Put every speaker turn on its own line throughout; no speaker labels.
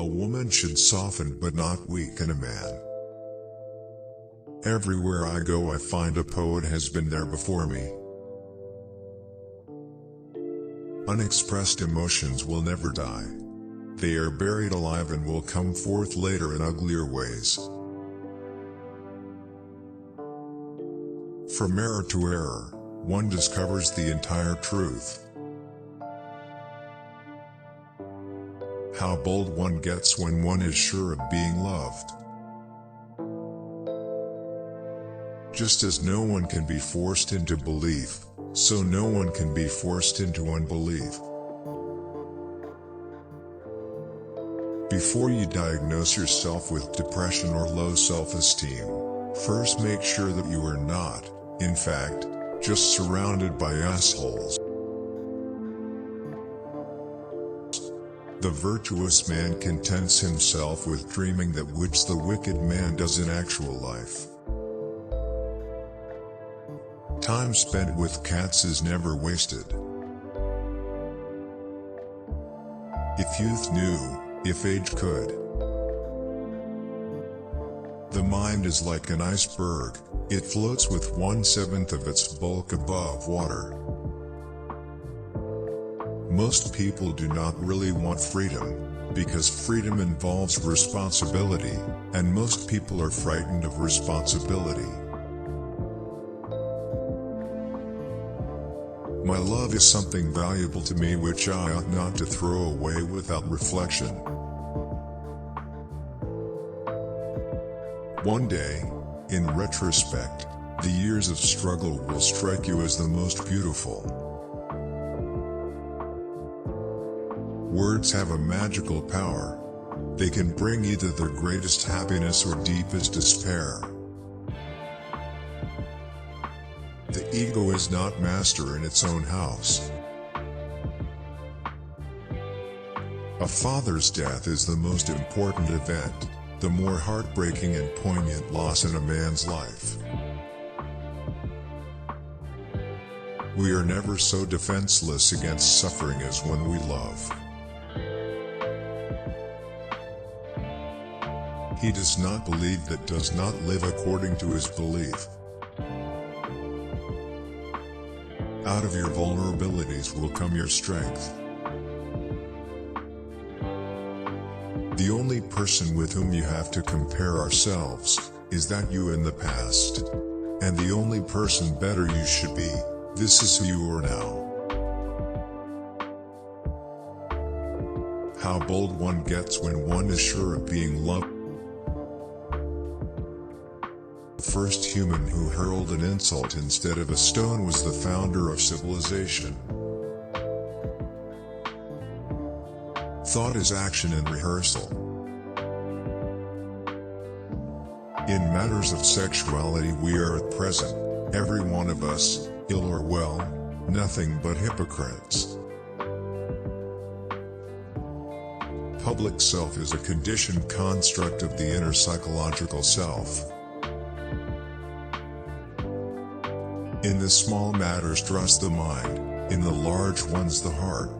woman should soften but not weaken a man. Everywhere I go I find a poet has been there before me. Unexpressed emotions will never die. They are buried alive and will come forth later in uglier ways. From error to error, one discovers the entire truth. How bold one gets when one is sure of being loved. Just as no one can be forced into belief, so no one can be forced into unbelief. Before you diagnose yourself with depression or low self-esteem, first make sure that you are not, in fact, just surrounded by assholes. The virtuous man contents himself with dreaming that which the wicked man does in actual life. Time spent with cats is never wasted. If youth knew, if age could. The mind is like an iceberg, it floats with 1/7 of its bulk above water. Most people do not really want freedom, because freedom involves responsibility, and most people are frightened of responsibility. My love is something valuable to me which I ought not to throw away without reflection. One day, in retrospect, the years of struggle will strike you as the most beautiful. Words have a magical power. They can bring either the greatest happiness or deepest despair. The ego is not master in its own house. A father's death is the most important event, the more heartbreaking and poignant loss in a man's life. We are never so defenseless against suffering as when we love. He does not believe that does not live according to his belief. Out of your vulnerabilities will come your strength. The only person with whom you have to compare ourselves is that you in the past. And the only person better you should be, this is who you are now. How bold one gets when one is sure of being loved. The first human who hurled an insult instead of a stone was the founder of civilization. Thought is action and rehearsal. In matters of sexuality we are at present, every one of us, ill or well, nothing but hypocrites. Public self is a conditioned construct of the inner psychological self. In the small matters trust the mind, in the large ones the heart.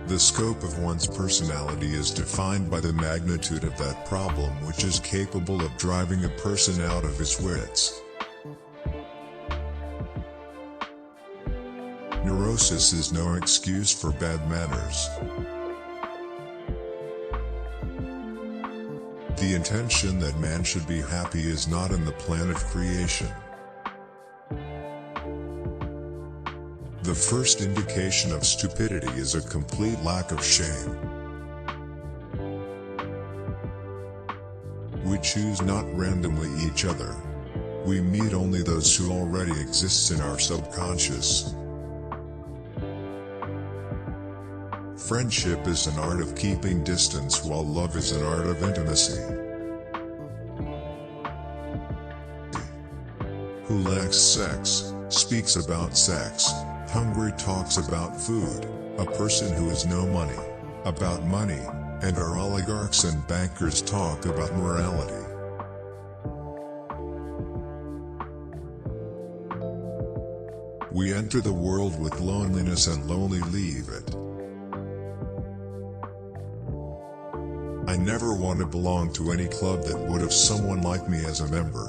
The scope of one's personality is defined by the magnitude of that problem which is capable of driving a person out of his wits. Neurosis is no excuse for bad manners. The intention that man should be happy is not in the plan of creation. The first indication of stupidity is a complete lack of shame. We choose not randomly each other. We meet only those who already exist in our subconscious. Friendship is an art of keeping distance while love is an art of intimacy. Who lacks sex, speaks about sex. Hungry talks about food, a person who has no money, about money, and our oligarchs and bankers talk about morality. We enter the world with loneliness and lonely leave it. I never want to belong to any club that would have someone like me as a member.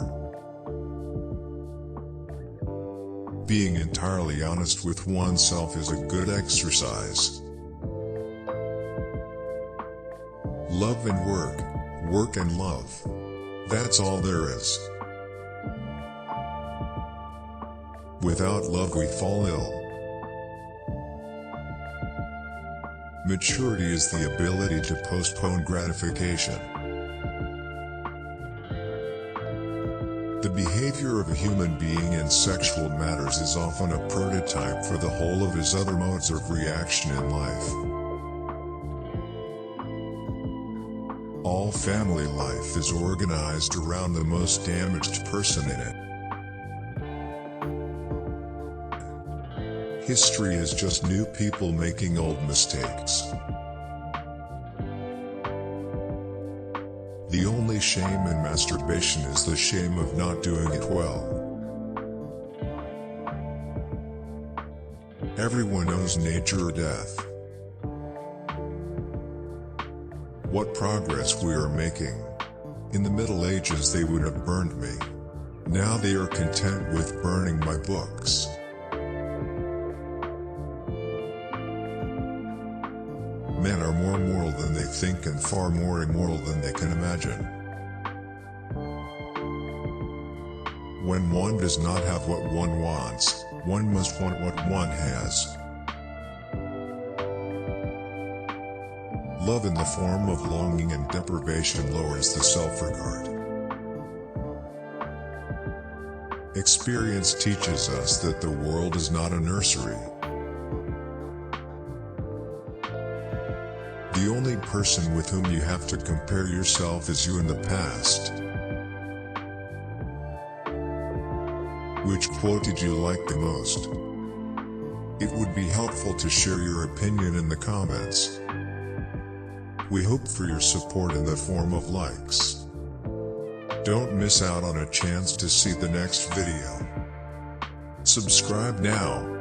Being entirely honest with oneself is a good exercise. Love and work, work and love. That's all there is. Without love we fall ill. Maturity is the ability to postpone gratification. The behavior of a human being in sexual matters is often a prototype for the whole of his other modes of reaction in life. All family life is organized around the most damaged person in it. History is just new people making old mistakes. The only shame in masturbation is the shame of not doing it well. Everyone knows nature or death. What progress we are making. In the Middle Ages they would have burned me. Now they are content with burning my books. Men are more moral than they think and far more immoral than they can imagine. When one does not have what one wants, one must want what one has. Love in the form of longing and deprivation lowers the self-regard. Experience teaches us that the world is not a nursery. The only person with whom you have to compare yourself is you in the past. Which quote did you like the most? It would be helpful to share your opinion in the comments. We hope for your support in the form of likes. Don't miss out on a chance to see the next video. Subscribe now.